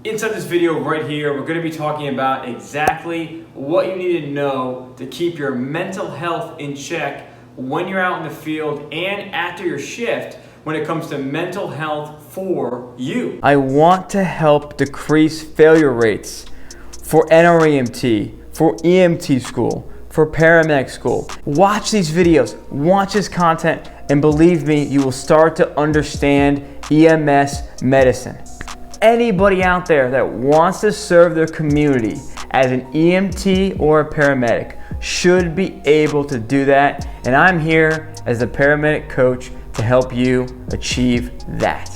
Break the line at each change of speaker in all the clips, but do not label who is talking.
Inside this video right here, we're going to be talking about exactly what you need to know to keep your mental health in check when you're out in the field and after your shift when it comes to mental health for you. I want to help decrease failure rates for NREMT, for EMT school, for paramedic school. Watch these videos, watch this content, and believe me, you will start to understand EMS medicine. Anybody out there that wants to serve their community as an EMT or a paramedic should be able to do that, and I'm here as the paramedic coach to help you achieve that.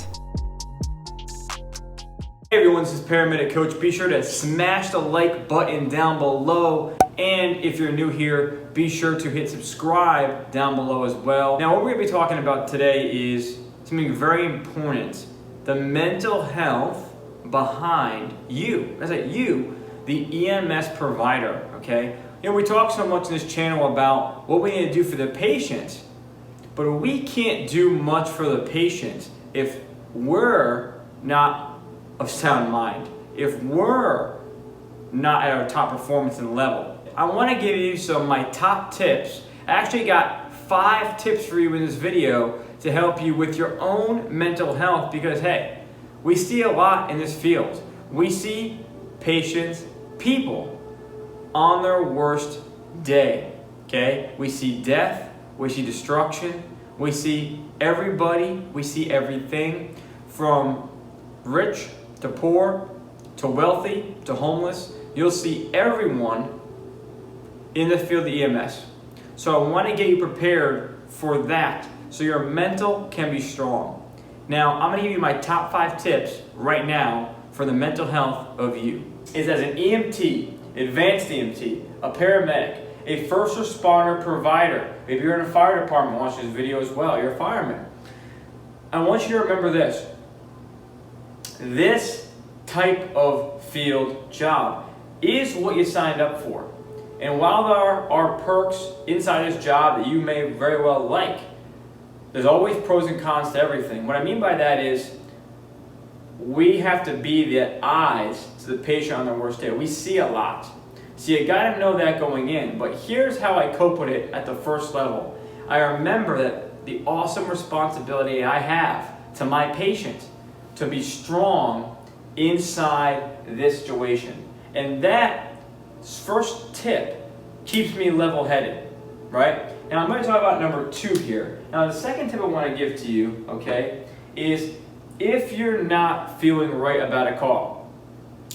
Hey everyone, this is Paramedic Coach. Be sure to smash the like button down below, and if you're new here, be sure to hit subscribe down below as well. Now what we're going to be talking about today is something very important: the mental health behind you. That's it, you, the EMS provider, okay? You know, we talk so much in this channel about what we need to do for the patient, but we can't do much for the patient if we're not of sound mind, if we're not at our top performance and level. I want to give you some of my top tips. I actually got 5 tips for you in this video to help you with your own mental health, because hey, we see a lot in this field. We see patients, people on their worst day, okay? We see death, we see destruction, we see everybody, we see everything from rich to poor, to wealthy, to homeless. You'll see everyone in the field of EMS. So I want to get you prepared for that so your mental can be strong. Now, I'm going to give you my top 5 tips right now for the mental health of you. Is as an EMT, advanced EMT, a paramedic, a first responder provider. Maybe you're in a fire department, watch this video as well, you're a fireman. I want you to remember this. This type of field job is what you signed up for. And while there are perks inside this job that you may very well like, there's always pros and cons to everything. What I mean by that is we have to be the eyes to the patient on their worst day. We see a lot. So you gotta know that going in. But here's how I cope with it at the first level. I remember that the awesome responsibility I have to my patient to be strong inside this situation. And that first tip keeps me level-headed, right? And I'm going to talk about number 2 here. Now the second tip I want to give to you, okay, is if you're not feeling right about a call,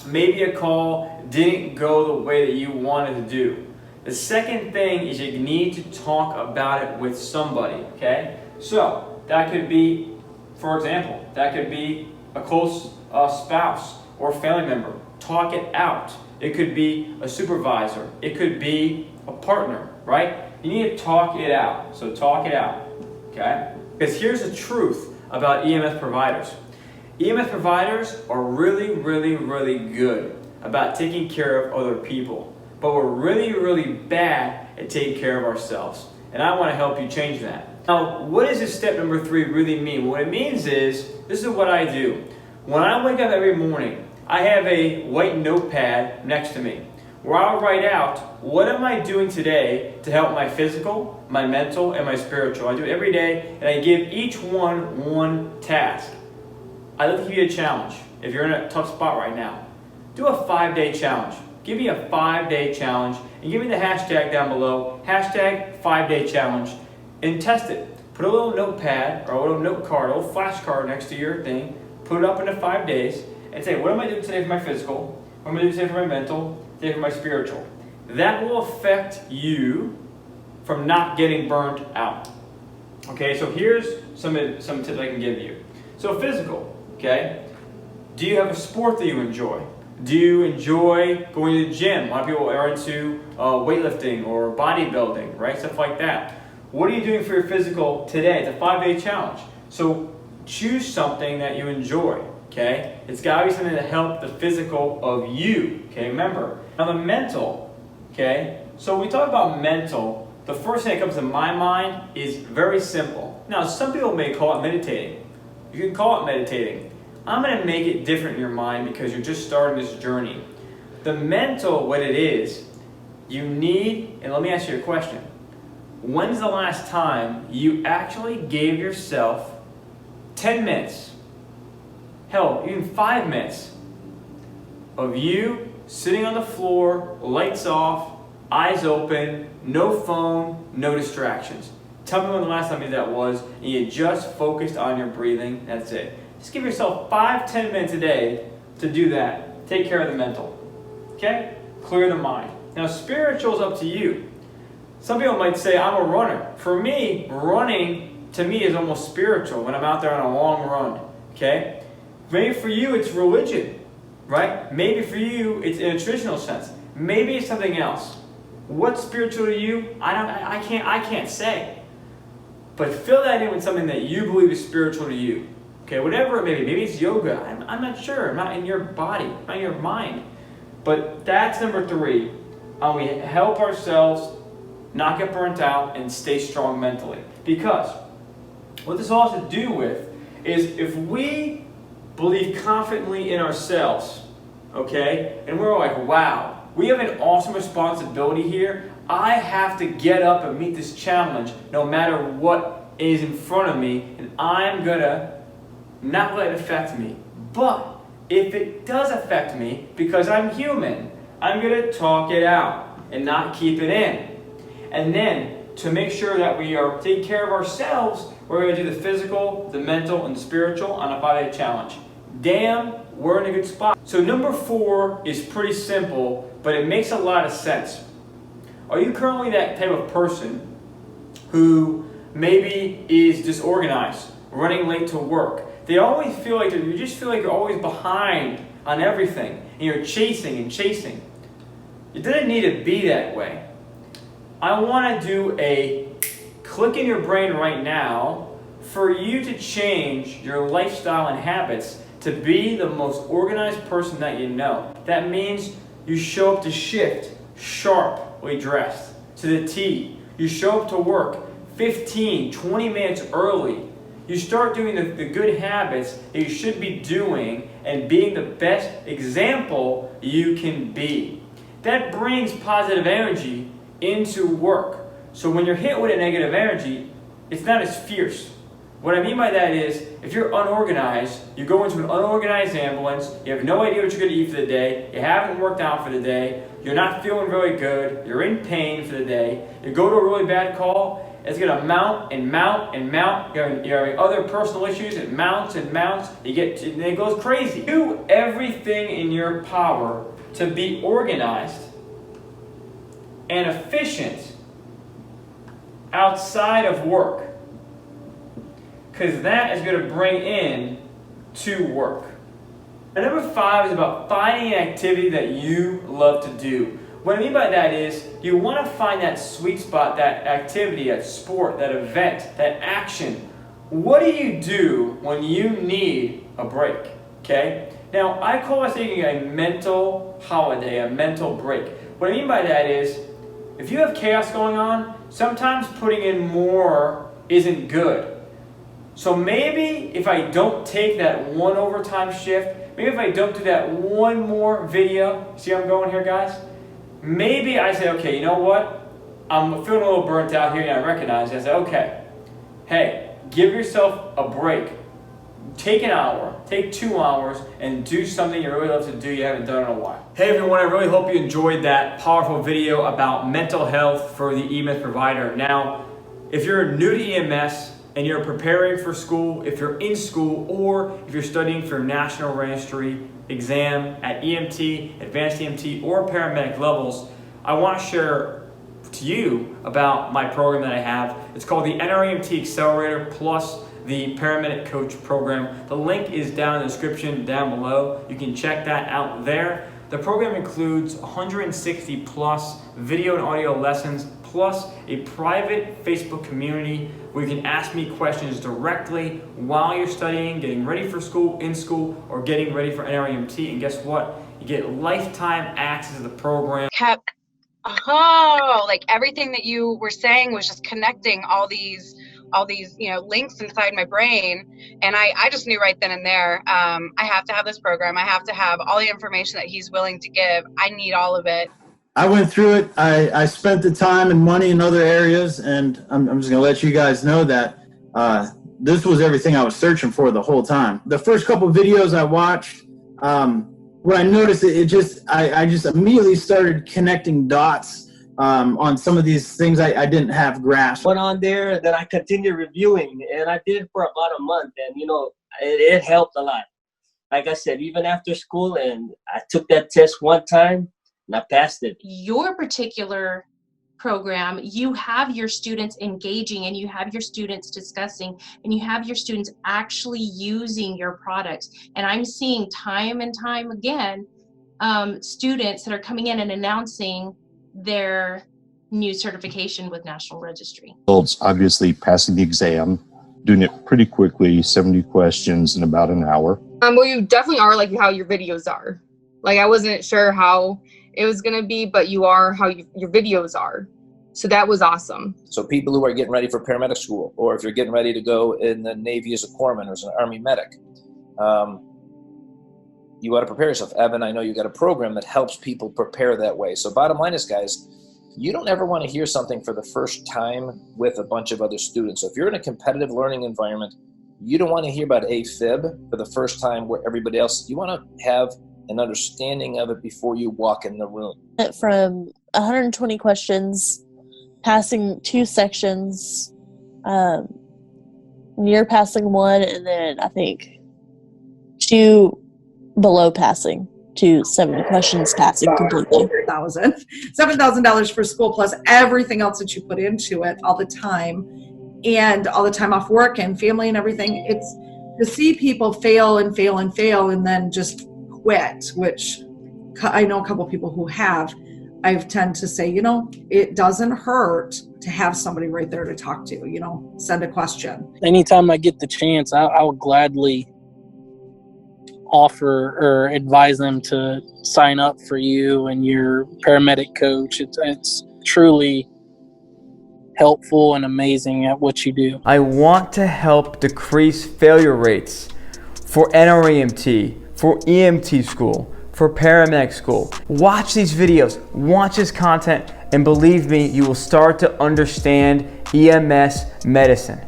maybe a call didn't go the way that you wanted to do. The second thing is you need to talk about it with somebody, okay? So that could be, for example, that could be a close spouse or family member. Talk it out. It could be a supervisor. It could be a partner, right? You need to talk it out. So talk it out, okay? Because here's the truth about EMS providers. EMS providers are really, really, really good about taking care of other people, but we're really, really bad at taking care of ourselves. And I want to help you change that. Now, what does this step number 3 really mean? What it means is, this is what I do. When I wake up every morning, I have a white notepad next to me where I'll write out, what am I doing today to help my physical, my mental, and my spiritual. I do it every day, and I give each one task. I like to give you a challenge. If you're in a tough spot right now, do a 5-day challenge. Give me a 5-day challenge, and give me the hashtag down below, hashtag 5-day challenge, and test it. Put a little notepad, or a little note card, a little flashcard next to your thing, put it up into 5 days, and say, what am I doing today for my physical? What am I doing today for my mental? Today for my spiritual? That will affect you from not getting burnt out. Okay, so here's some tips I can give you. So physical, okay? Do you have a sport that you enjoy? Do you enjoy going to the gym? A lot of people are into weightlifting or bodybuilding, right? Stuff like that. What are you doing for your physical today? It's a 5-day challenge. So choose something that you enjoy. Okay? It's got to be something to help the physical of you. Okay? Remember. Now the mental. Okay? So when we talk about mental, the first thing that comes to my mind is very simple. Now some people may call it meditating. You can call it meditating. I'm going to make it different in your mind because you're just starting this journey. The mental, what it is, you need, and let me ask you a question. When's the last time you actually gave yourself 10 minutes, hell, even 5 minutes of you sitting on the floor, lights off, eyes open, no phone, no distractions? Tell me when the last time that was, and you just focused on your breathing. That's it. Just give yourself 5-10 minutes a day to do that. Take care of the mental. Okay? Clear the mind. Now, spiritual is up to you. Some people might say, I'm a runner. For me, running to me is almost spiritual when I'm out there on a long run. Okay? Maybe for you, it's religion, right? Maybe for you, it's in a traditional sense. Maybe it's something else. What's spiritual to you? I can't say. But fill that in with something that you believe is spiritual to you. Okay, whatever it may be. Maybe it's yoga. I'm not sure. I'm not in your body, not in your mind. But that's number 3. We help ourselves not get burnt out and stay strong mentally. Because what this all has to do with is if we believe confidently in ourselves, okay, and we're like, wow, we have an awesome responsibility here. I have to get up and meet this challenge no matter what is in front of me, and I'm gonna not let it affect me. But if it does affect me, because I'm human, I'm gonna talk it out and not keep it in. And then to make sure that we are taking care of ourselves, we're gonna do the physical, the mental, and the spiritual on a 5-day challenge. Damn, we're in a good spot. So number 4 is pretty simple, but it makes a lot of sense. Are you currently that type of person who maybe is disorganized, running late to work? They always feel like you just feel like you're always behind on everything, and you're chasing and chasing. It doesn't need to be that way. I want to do a click in your brain right now for you to change your lifestyle and habits to be the most organized person that you know. That means you show up to shift sharply dressed to the T. You show up to work 15, 20 minutes early. You start doing the good habits that you should be doing and being the best example you can be. That brings positive energy into work. So when you're hit with a negative energy, it's not as fierce. What I mean by that is, if you're unorganized, you go into an unorganized ambulance, you have no idea what you're going to eat for the day, you haven't worked out for the day, you're not feeling very good, you're in pain for the day, you go to a really bad call, it's going to mount and mount and mount, you're having other personal issues, it mounts and mounts, and it goes crazy. Do everything in your power to be organized and efficient outside of work, because that is going to bring in to work. And number 5 is about finding an activity that you love to do. What I mean by that is you want to find that sweet spot, that activity, that sport, that event, that action. What do you do when you need a break? Okay? Now, I call it taking a mental holiday, a mental break. What I mean by that is if you have chaos going on, sometimes putting in more isn't good. So maybe if I don't take that one overtime shift, maybe if I don't do that one more video, see how I'm going here, guys? Maybe I say, okay, you know what? I'm feeling a little burnt out here, and I recognize it. I say, okay, hey, give yourself a break. Take an hour, take 2 hours, and do something you really love to do you haven't done in a while. Hey everyone, I really hope you enjoyed that powerful video about mental health for the EMS provider. Now, if you're new to EMS and you're preparing for school, if you're in school, or if you're studying for national registry exam at EMT, advanced EMT, or paramedic levels, I want to share to you about my program that I have. It's called the NREMT Accelerator Plus the Paramedic Coach Program. The link is down in the description down below. You can check that out there. The program includes 160 plus video and audio lessons, plus a private Facebook community where you can ask me questions directly while you're studying, getting ready for school, in school, or getting ready for NREMT. And guess what? You get lifetime access to the program.
Oh, like everything that you were saying was just connecting all these all these, links inside my brain. And I just knew right then and there, I have to have this program. I have to have all the information that he's willing to give. I need all of it.
I went through it. I spent the time and money in other areas, and I'm just going to let you guys know that this was everything I was searching for the whole time. The first couple of videos I watched, when I noticed it, I just immediately started connecting dots on some of these things I didn't have grasp.
Went on there, then I continued reviewing, and I did it for about a month, and it helped a lot. Like I said, even after school, and I took that test one time, and I passed it.
Your particular program, you have your students engaging, and you have your students discussing, and you have your students actually using your products. And I'm seeing time and time again students that are coming in and announcing their new certification with National Registry.
Results, obviously passing the exam, doing it pretty quickly, 70 questions in about an hour.
Well, you definitely are like how your videos are. Like, I wasn't sure how it was going to be, but you are how your videos are. So that was awesome.
So people who are getting ready for paramedic school, or if you're getting ready to go in the Navy as a corpsman or as an Army medic, you got to prepare yourself. Evan, I know you got a program that helps people prepare that way. So bottom line is, guys, you don't ever want to hear something for the first time with a bunch of other students. So if you're in a competitive learning environment, you don't want to hear about AFib for the first time where everybody else, you want to have an understanding of it before you walk in the room.
From 120 questions, passing 2 sections, near passing 1, and then I think 2 below passing, to 70 questions passing completely.
$7,000 for school plus everything else that you put into it all the time, and all the time off work and family and everything. It's to see people fail and fail and fail and then just quit, which I know a couple people who have. I tend to say, it doesn't hurt to have somebody right there to talk to, send a question.
Anytime I get the chance, I would gladly offer or advise them to sign up for you and your paramedic coach. It's truly helpful and amazing at what you do.
I want to help decrease failure rates for NREMT, for EMT school, for paramedic school. Watch these videos, watch this content, and believe me, you will start to understand EMS medicine.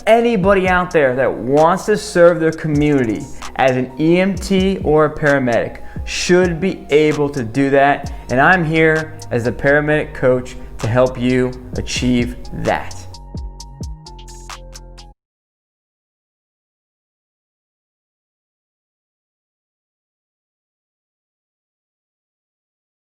Anybody out there that wants to serve their community as an EMT or a paramedic should be able to do that, and I'm here as the paramedic coach to help you achieve that.